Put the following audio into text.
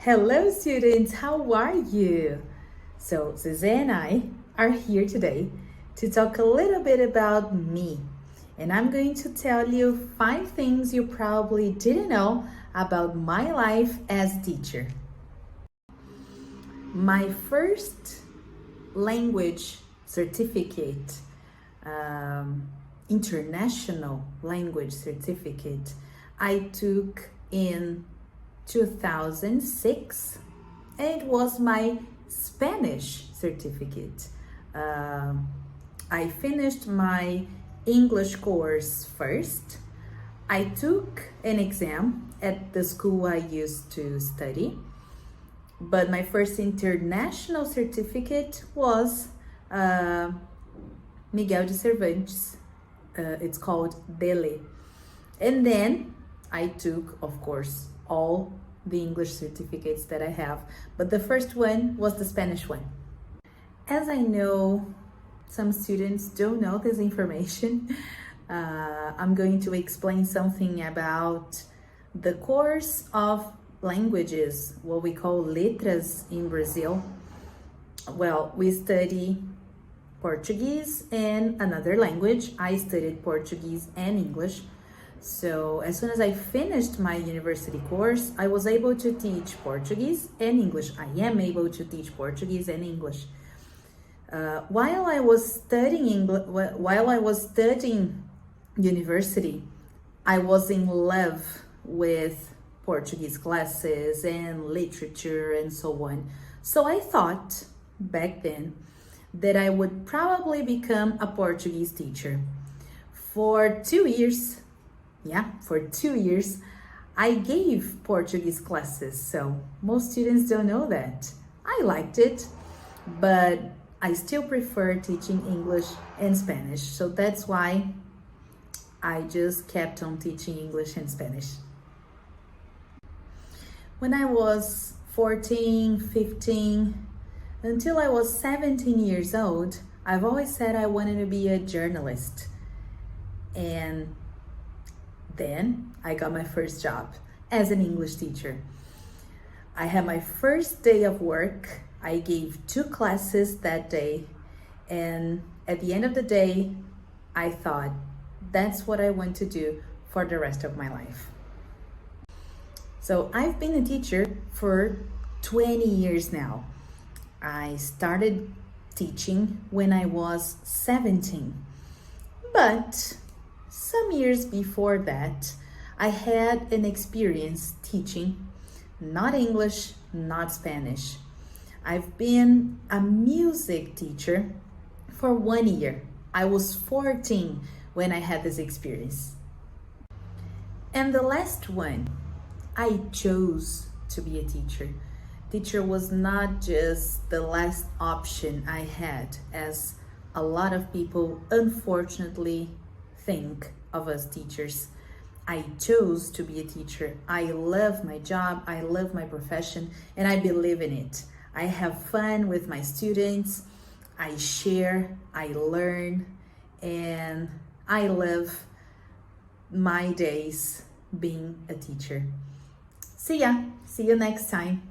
Hello students, how are you? So Zeze and I are here today to talk a little bit about me. And I'm going to tell you 5 things you probably didn't know about my life as teacher. My first language certificate, international language certificate, I took in 2006. It was my Spanish certificate. I finished my English course first. I took an exam at the school I used to study, but my first international certificate was Miguel de Cervantes. It's called DELE. And then I took, of course, all the English certificates that I have, but the first one was the Spanish one. As I know some students don't know this information, I'm going to explain something about the course of languages, what we call Letras in Brazil. Well, we study Portuguese and another language. I studied Portuguese and English. So as soon as I finished my university course, I was able to teach Portuguese and English. I am able to teach Portuguese and English. While I was studying university, I was in love with Portuguese classes and literature and so on. So I thought back then that I would probably become a Portuguese teacher. For 2 years, I gave Portuguese classes, so most students don't know that. I liked it, but I still prefer teaching English and Spanish, so that's why I just kept on teaching English and Spanish. When I was 14, 15, until I was 17 years old, I've always said I wanted to be a journalist. And then I got my first job as an English teacher. I had my first day of work. I gave 2 classes that day. And at the end of the day, I thought, that's what I want to do for the rest of my life. So I've been a teacher for 20 years now. I started teaching when I was 17, but some years before that, I had an experience teaching, not English, not Spanish. I've been a music teacher for 1 year. I was 14 when I had this experience. And the last one, I chose to be a teacher. Teacher was not just the last option I had, as a lot of people unfortunately think of us teachers. I chose to be a teacher. I love my job, I love my profession, and I believe in it. I have fun with my students, I share, I learn, and I love my days being a teacher. See you next time.